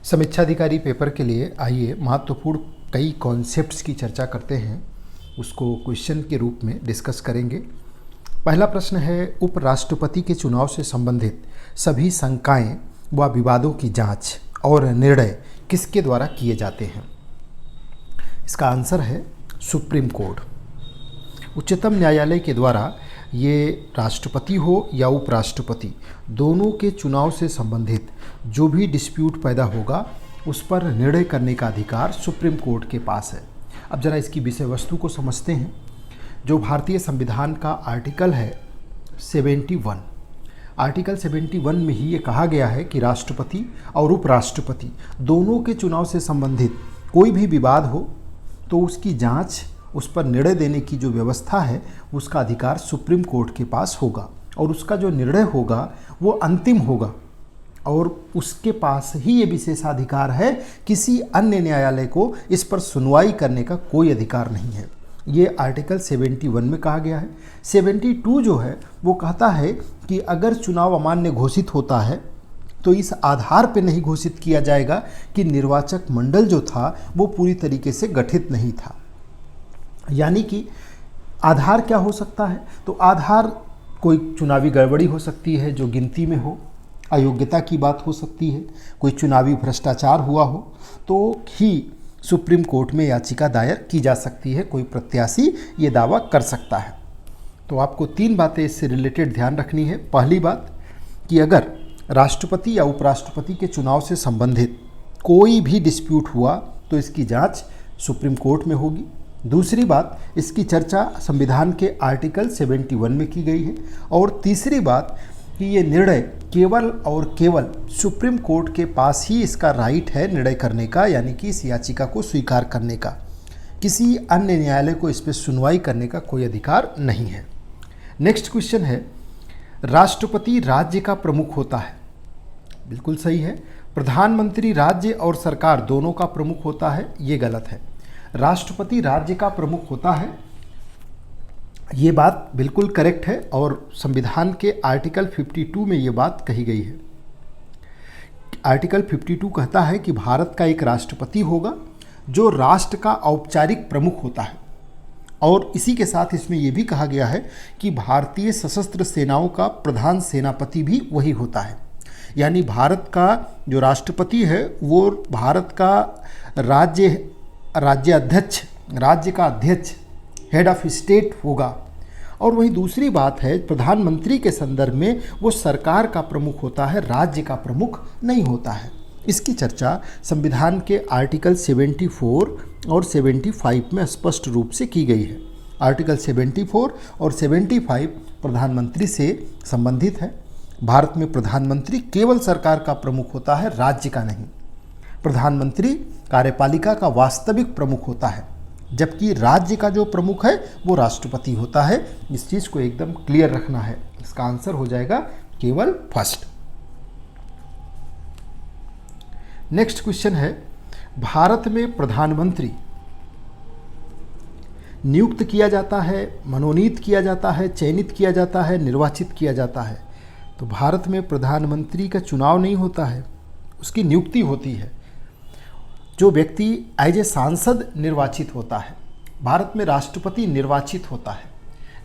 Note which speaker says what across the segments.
Speaker 1: समीक्षाधिकारी paper के लिए आइए महत्वपूर्ण कई कॉन्सेप्ट्स की चर्चा करते हैं, उसको क्वेश्चन के रूप में डिस्कस करेंगे। पहला प्रश्न है, उपराष्ट्रपति के चुनाव से संबंधित सभी शंकाएं व विवादों की जांच और निर्णय किसके द्वारा किए जाते हैं? इसका आंसर है सुप्रीम कोर्ट। उच्चतम न्यायालय के द्वारा ये राष्ट्रपति हो या उपराष्ट्रपति, दोनों के चुनाव से संबंधित जो भी डिस्प्यूट पैदा होगा उस पर निर्णय करने का अधिकार सुप्रीम कोर्ट के पास है। अब जरा इसकी विषय वस्तु को समझते हैं। जो भारतीय संविधान का आर्टिकल है 71, आर्टिकल 71 में ही ये कहा गया है कि राष्ट्रपति और उपराष्ट्रपति दोनों के चुनाव से संबंधित कोई भी विवाद हो तो उसकी जांच, उस पर निर्णय देने की जो व्यवस्था है उसका अधिकार सुप्रीम कोर्ट के पास होगा और उसका जो निर्णय होगा वो अंतिम होगा और उसके पास ही ये विशेषाधिकार है। किसी अन्य न्यायालय को इस पर सुनवाई करने का कोई अधिकार नहीं है। ये आर्टिकल 71 में कहा गया है। 72 जो है वो कहता है कि अगर चुनाव अमान्य घोषित होता है तो इस आधार पर नहीं घोषित किया जाएगा कि निर्वाचक मंडल जो था वो पूरी तरीके से गठित नहीं था। यानी कि आधार क्या हो सकता है? तो आधार कोई चुनावी गड़बड़ी हो सकती है जो गिनती में हो, अयोग्यता की बात हो सकती है, कोई चुनावी भ्रष्टाचार हुआ हो तो ही सुप्रीम कोर्ट में याचिका दायर की जा सकती है, कोई प्रत्याशी ये दावा कर सकता है। तो आपको 3 बातें इससे रिलेटेड ध्यान रखनी है। पहली बात कि अगर राष्ट्रपति या उपराष्ट्रपति के चुनाव से संबंधित कोई भी डिस्प्यूट हुआ तो इसकी जांच सुप्रीम कोर्ट में होगी। दूसरी बात, इसकी चर्चा संविधान के आर्टिकल 71 में की गई है। और तीसरी बात कि ये निर्णय केवल और केवल सुप्रीम कोर्ट के पास ही इसका राइट है निर्णय करने का, यानी कि इस याचिका को स्वीकार करने का। किसी अन्य न्यायालय को इस पर सुनवाई करने का कोई अधिकार नहीं है। नेक्स्ट क्वेश्चन है, राष्ट्रपति राज्य का प्रमुख होता है। बिल्कुल सही है। प्रधानमंत्री राज्य और सरकार दोनों का प्रमुख होता है, ये गलत है। राष्ट्रपति राज्य का प्रमुख होता है, ये बात बिल्कुल करेक्ट है और संविधान के आर्टिकल 52 में ये बात कही गई है। आर्टिकल 52 कहता है कि भारत का एक राष्ट्रपति होगा जो राष्ट्र का औपचारिक प्रमुख होता है और इसी के साथ इसमें यह भी कहा गया है कि भारतीय सशस्त्र सेनाओं का प्रधान सेनापति भी वही होता है। यानी भारत का जो राष्ट्रपति है वो भारत का राज्य का अध्यक्ष, हेड ऑफ स्टेट होगा। और वहीं दूसरी बात है, प्रधानमंत्री के संदर्भ में वो सरकार का प्रमुख होता है, राज्य का प्रमुख नहीं होता है। इसकी चर्चा संविधान के आर्टिकल 74 और 75 में स्पष्ट रूप से की गई है। आर्टिकल 74 और 75 प्रधानमंत्री से संबंधित है। भारत में प्रधानमंत्री केवल सरकार का प्रमुख होता है, राज्य का नहीं। प्रधानमंत्री कार्यपालिका का वास्तविक प्रमुख होता है, जबकि राज्य का जो प्रमुख है वो राष्ट्रपति होता है। इस चीज़ को एकदम क्लियर रखना है। इसका आंसर हो जाएगा केवल फर्स्ट। नेक्स्ट क्वेश्चन है, भारत में प्रधानमंत्री नियुक्त किया जाता है, मनोनीत किया जाता है, चयनित किया जाता है, निर्वाचित किया जाता है? तो भारत में प्रधानमंत्री का चुनाव नहीं होता है, उसकी नियुक्ति होती है। जो व्यक्ति एज ए सांसद निर्वाचित होता है, भारत में राष्ट्रपति निर्वाचित होता है,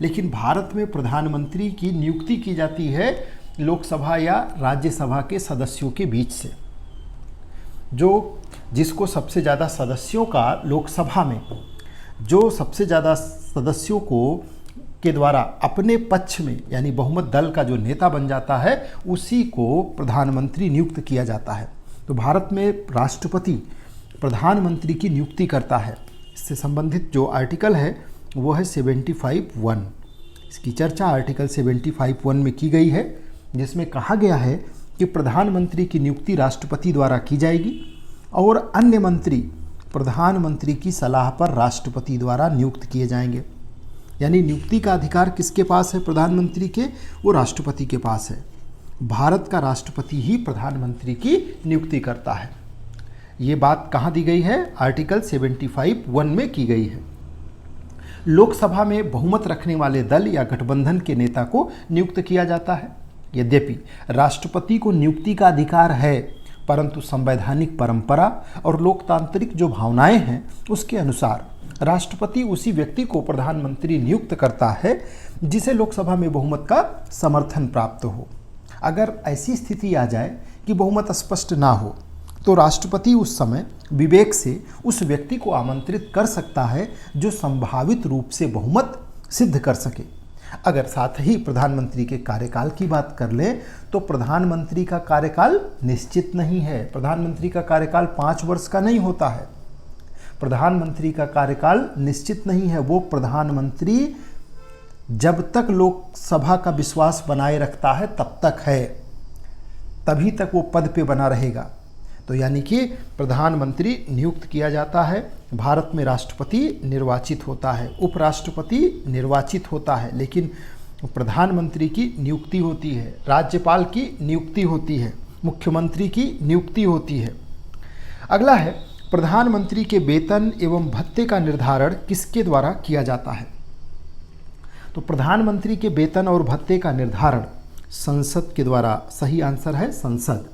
Speaker 1: लेकिन भारत में प्रधानमंत्री की नियुक्ति की जाती है लोकसभा या राज्यसभा के सदस्यों के बीच से। जिसको सबसे ज़्यादा सदस्यों का लोकसभा में, जो सबसे ज़्यादा सदस्यों के द्वारा अपने पक्ष में यानी बहुमत दल का जो नेता बन जाता है उसी को प्रधानमंत्री नियुक्त किया जाता है। तो भारत में राष्ट्रपति प्रधानमंत्री की नियुक्ति करता है। इससे संबंधित जो आर्टिकल है वो है 75(1). इसकी चर्चा आर्टिकल 75(1) में की गई है, जिसमें कहा गया है कि प्रधानमंत्री की नियुक्ति राष्ट्रपति द्वारा की जाएगी और अन्य मंत्री प्रधानमंत्री की सलाह पर राष्ट्रपति द्वारा नियुक्त किए जाएंगे। यानी नियुक्ति का अधिकार किसके पास है? प्रधानमंत्री के, वो राष्ट्रपति के पास है। भारत का राष्ट्रपति ही प्रधानमंत्री की नियुक्ति करता है। ये बात कहाँ दी गई है? आर्टिकल 75(1) में की गई है। लोकसभा में बहुमत रखने वाले दल या गठबंधन के नेता को नियुक्त किया जाता है। यद्यपि राष्ट्रपति को नियुक्ति का अधिकार है, परंतु संवैधानिक परंपरा और लोकतांत्रिक जो भावनाएं हैं उसके अनुसार राष्ट्रपति उसी व्यक्ति को प्रधानमंत्री नियुक्त करता है जिसे लोकसभा में बहुमत का समर्थन प्राप्त हो। अगर ऐसी स्थिति आ जाए कि बहुमत स्पष्ट ना हो तो राष्ट्रपति उस समय विवेक से उस व्यक्ति को आमंत्रित कर सकता है जो संभावित रूप से बहुमत सिद्ध कर सके। अगर साथ ही प्रधानमंत्री के कार्यकाल की बात कर ले तो प्रधानमंत्री का कार्यकाल निश्चित नहीं है। प्रधानमंत्री का कार्यकाल 5 वर्ष का नहीं होता है। प्रधानमंत्री का कार्यकाल निश्चित नहीं है। वो प्रधानमंत्री जब तक लोकसभा का विश्वास बनाए रखता है तब तक है, तभी तक वो पद पे बना रहेगा। तो यानी कि प्रधानमंत्री नियुक्त किया जाता है, भारत में राष्ट्रपति निर्वाचित होता है, उपराष्ट्रपति निर्वाचित होता है, लेकिन प्रधानमंत्री की नियुक्ति होती है, राज्यपाल की नियुक्ति होती है, मुख्यमंत्री की नियुक्ति होती है। अगला है प्रधानमंत्री के वेतन एवं भत्ते का निर्धारण किसके द्वारा किया जाता है। तो प्रधानमंत्री के वेतन और भत्ते का निर्धारण संसद के द्वारा, सही आंसर है संसद,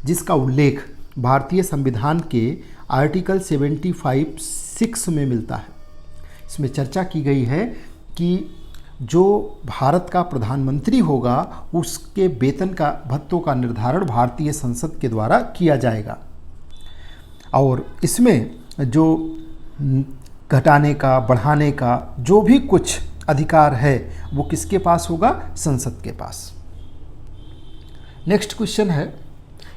Speaker 1: जिसका उल्लेख भारतीय संविधान के आर्टिकल 75(6) में मिलता है। इसमें चर्चा की गई है कि जो भारत का प्रधानमंत्री होगा उसके वेतन का, भत्तों का निर्धारण भारतीय संसद के द्वारा किया जाएगा और इसमें जो घटाने का, बढ़ाने का जो भी कुछ अधिकार है वो किसके पास होगा, संसद के पास। नेक्स्ट क्वेश्चन है,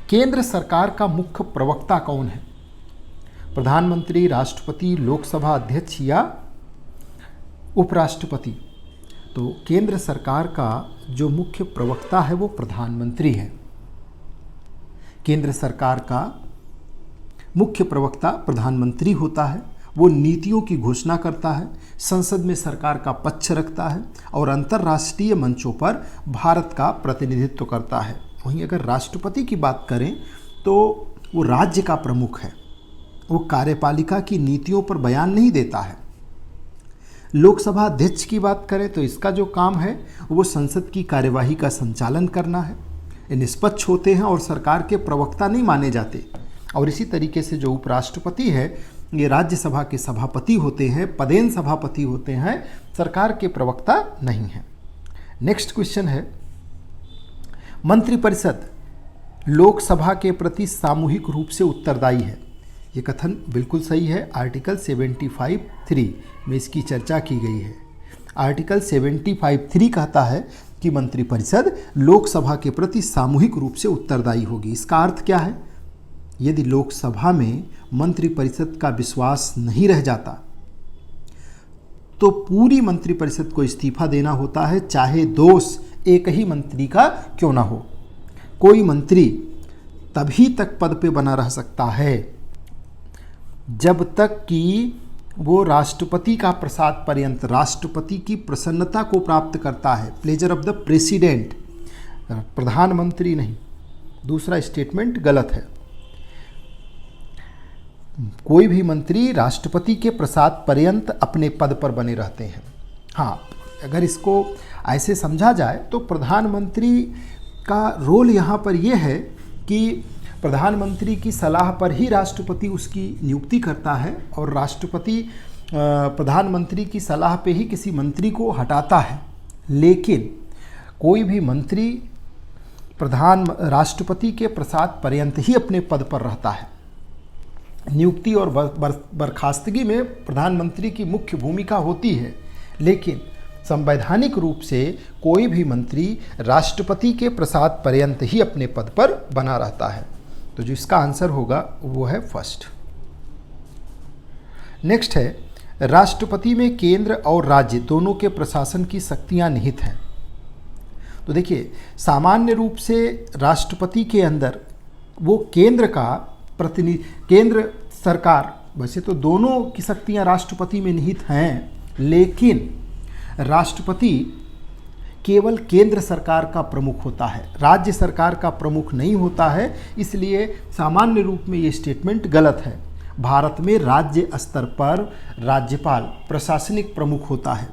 Speaker 1: केंद्र सरकार का मुख्य प्रवक्ता कौन है। प्रधानमंत्री, राष्ट्रपति, लोकसभा अध्यक्ष या उपराष्ट्रपति। तो केंद्र सरकार का जो मुख्य प्रवक्ता है वो प्रधानमंत्री है। केंद्र सरकार का मुख्य प्रवक्ता प्रधानमंत्री होता है। वो नीतियों की घोषणा करता है, संसद में सरकार का पक्ष रखता है और अंतर्राष्ट्रीय मंचों पर भारत का प्रतिनिधित्व करता है। वहीं अगर राष्ट्रपति की बात करें तो वो राज्य का प्रमुख है, वो कार्यपालिका की नीतियों पर बयान नहीं देता है। लोकसभा अध्यक्ष की बात करें तो इसका जो काम है वो संसद की कार्यवाही का संचालन करना है। ये निष्पक्ष होते हैं और सरकार के प्रवक्ता नहीं माने जाते। और इसी तरीके से जो उपराष्ट्रपति है ये राज्यसभा के सभापति होते हैं, पदेन सभापति होते हैं, सरकार के प्रवक्ता नहीं है। नेक्स्ट क्वेश्चन है, मंत्रिपरिषद लोकसभा के प्रति सामूहिक रूप से उत्तरदायी है। ये कथन बिल्कुल सही है। आर्टिकल 75(3) में इसकी चर्चा की गई है। आर्टिकल 75(3) कहता है कि मंत्रिपरिषद लोकसभा के प्रति सामूहिक रूप से उत्तरदायी होगी। इसका अर्थ क्या है, यदि लोकसभा में मंत्रिपरिषद का विश्वास नहीं रह जाता तो पूरी मंत्रिपरिषद को इस्तीफा देना होता है, चाहे दोष एक ही मंत्री का क्यों ना हो। कोई मंत्री तभी तक पद पे बना रह सकता है जब तक कि वो राष्ट्रपति का प्रसाद पर्यंत, राष्ट्रपति की प्रसन्नता को प्राप्त करता है। प्लेजर ऑफ द प्रेसिडेंट, प्रधानमंत्री नहीं। दूसरा स्टेटमेंट गलत है। कोई भी मंत्री राष्ट्रपति के प्रसाद पर्यंत अपने पद पर बने रहते हैं। हाँ, अगर इसको ऐसे समझा जाए तो प्रधानमंत्री का रोल यहाँ पर यह है कि प्रधानमंत्री की सलाह पर ही राष्ट्रपति उसकी नियुक्ति करता है और राष्ट्रपति प्रधानमंत्री की सलाह पे ही किसी मंत्री को हटाता है। लेकिन कोई भी मंत्री राष्ट्रपति के प्रसाद पर्यंत ही अपने पद पर रहता है। नियुक्ति और बर्खास्तगी में प्रधानमंत्री की मुख्य भूमिका होती है, लेकिन संवैधानिक रूप से कोई भी मंत्री राष्ट्रपति के प्रसाद पर्यंत ही अपने पद पर बना रहता है। तो जो इसका आंसर होगा वो है फर्स्ट। नेक्स्ट है, राष्ट्रपति में केंद्र और राज्य दोनों के प्रशासन की शक्तियां निहित हैं। तो देखिए, सामान्य रूप से राष्ट्रपति के अंदर वो केंद्र का केंद्र सरकार, वैसे तो दोनों की शक्तियां राष्ट्रपति में निहित हैं, लेकिन राष्ट्रपति केवल केंद्र सरकार का प्रमुख होता है, राज्य सरकार का प्रमुख नहीं होता है। इसलिए सामान्य रूप में ये स्टेटमेंट गलत है। भारत में राज्य स्तर पर राज्यपाल प्रशासनिक प्रमुख होता है।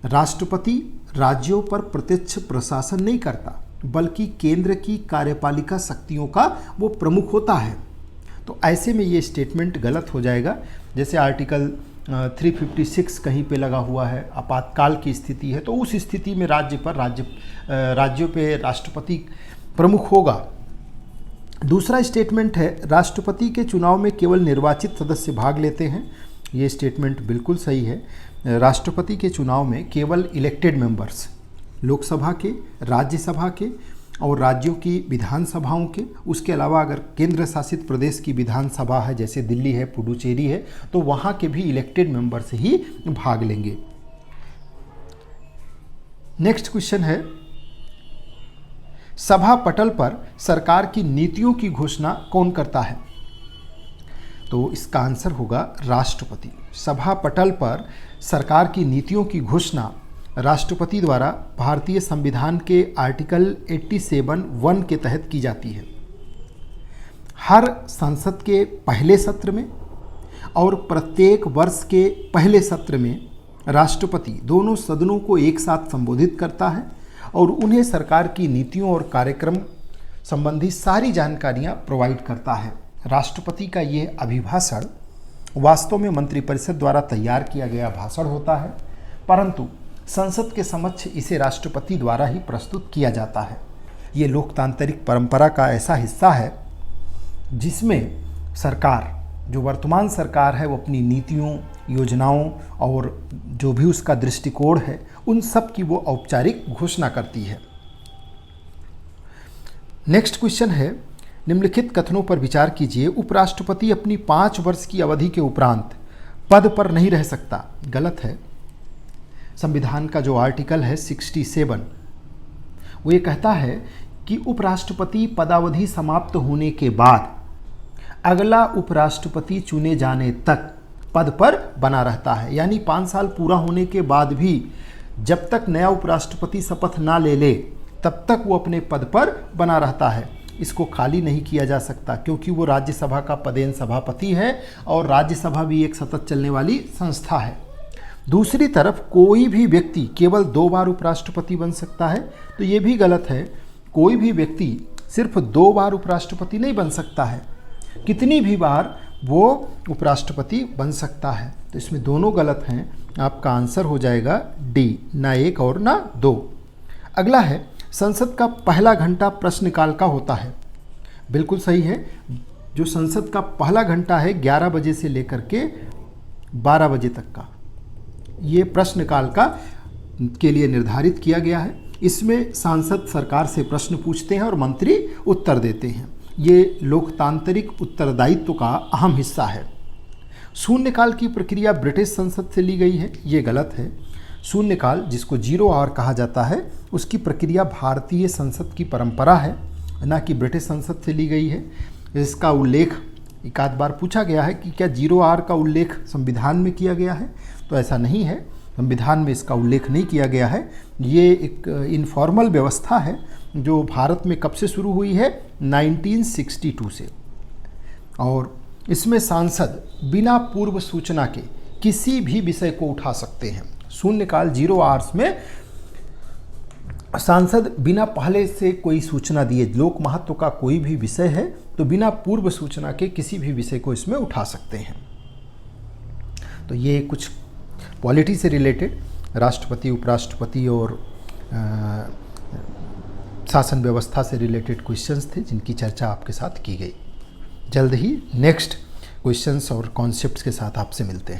Speaker 1: राष्ट्रपति राज्यों पर प्रत्यक्ष प्रशासन नहीं करता, बल्कि केंद्र की कार्यपालिका शक्तियों का वो प्रमुख होता है। तो ऐसे में ये स्टेटमेंट गलत हो जाएगा। जैसे आर्टिकल 356 कहीं पे लगा हुआ है, आपातकाल की स्थिति है, तो उस स्थिति में राज्यों पे राष्ट्रपति प्रमुख होगा। दूसरा स्टेटमेंट है राष्ट्रपति के चुनाव में केवल निर्वाचित सदस्य भाग लेते हैं। ये स्टेटमेंट बिल्कुल सही है। राष्ट्रपति के चुनाव में केवल इलेक्टेड मेंबर्स, लोकसभा के, राज्यसभा के और राज्यों की विधानसभाओं के, उसके अलावा अगर केंद्र शासित प्रदेश की विधानसभा है जैसे दिल्ली है, पुडुचेरी है, तो वहाँ के भी इलेक्टेड मेंबर्स ही भाग लेंगे। नेक्स्ट क्वेश्चन है सभा पटल पर सरकार की नीतियों की घोषणा कौन करता है? तो इसका आंसर होगा राष्ट्रपति। सभा पटल पर सरकार की नीतियों की घोषणा राष्ट्रपति द्वारा भारतीय संविधान के आर्टिकल 87(1) के तहत की जाती है। हर संसद के पहले सत्र में और प्रत्येक वर्ष के पहले सत्र में राष्ट्रपति दोनों सदनों को एक साथ संबोधित करता है और उन्हें सरकार की नीतियों और कार्यक्रम संबंधी सारी जानकारियां प्रोवाइड करता है। राष्ट्रपति का ये अभिभाषण वास्तव में मंत्रिपरिषद द्वारा तैयार किया गया भाषण होता है, परंतु संसद के समक्ष इसे राष्ट्रपति द्वारा ही प्रस्तुत किया जाता है। ये लोकतांत्रिक परंपरा का ऐसा हिस्सा है जिसमें सरकार, जो वर्तमान सरकार है, वो अपनी नीतियों, योजनाओं और जो भी उसका दृष्टिकोण है उन सब की वो औपचारिक घोषणा करती है। नेक्स्ट क्वेश्चन है निम्नलिखित कथनों पर विचार कीजिए। उपराष्ट्रपति अपनी 5 वर्ष की अवधि के उपरांत पद पर नहीं रह सकता। गलत है। संविधान का जो आर्टिकल है 67 वो ये कहता है कि उपराष्ट्रपति पदावधि समाप्त होने के बाद अगला उपराष्ट्रपति चुने जाने तक पद पर बना रहता है। यानी 5 साल पूरा होने के बाद भी जब तक नया उपराष्ट्रपति शपथ ना ले तब तक वो अपने पद पर बना रहता है। इसको खाली नहीं किया जा सकता क्योंकि वो राज्यसभा का पदेन सभापति है और राज्यसभा भी एक सतत चलने वाली संस्था है। दूसरी तरफ कोई भी व्यक्ति केवल 2 बार उपराष्ट्रपति बन सकता है, तो ये भी गलत है। कोई भी व्यक्ति सिर्फ 2 बार उपराष्ट्रपति नहीं बन सकता है, कितनी भी बार वो उपराष्ट्रपति बन सकता है। तो इसमें दोनों गलत हैं। आपका आंसर हो जाएगा डी, ना 1 और ना 2। अगला है संसद का पहला घंटा प्रश्नकाल का होता है। बिल्कुल सही है। जो संसद का पहला घंटा है 11 बजे से लेकर के 12 बजे तक का, ये प्रश्नकाल के लिए निर्धारित किया गया है। इसमें सांसद सरकार से प्रश्न पूछते हैं और मंत्री उत्तर देते हैं। ये लोकतांत्रिक उत्तरदायित्व का अहम हिस्सा है। शून्यकाल की प्रक्रिया ब्रिटिश संसद से ली गई है। ये गलत है। शून्यकाल, जिसको 0 आवर कहा जाता है, उसकी प्रक्रिया भारतीय संसद की परंपरा है, ना कि ब्रिटिश संसद से ली गई है। इसका उल्लेख एक आध बार पूछा गया है कि क्या 0 आवर का उल्लेख संविधान में किया गया है, तो ऐसा नहीं है। संविधान में इसका उल्लेख नहीं किया गया है। ये एक इनफॉर्मल व्यवस्था है जो भारत में कब से शुरू हुई है, 1962 से। और इसमें सांसद बिना पूर्व सूचना के किसी भी विषय को उठा सकते हैं। शून्यकाल 0 आवर्स में सांसद बिना पहले से कोई सूचना दिए, लोक महत्व का कोई भी विषय है तो बिना पूर्व सूचना के किसी भी विषय को इसमें उठा सकते हैं। तो ये कुछ पॉलिटी से रिलेटेड राष्ट्रपति, उपराष्ट्रपति और शासन व्यवस्था से रिलेटेड क्वेश्चंस थे जिनकी चर्चा आपके साथ की गई। जल्द ही नेक्स्ट क्वेश्चंस और कॉन्सेप्ट्स के साथ आपसे मिलते हैं।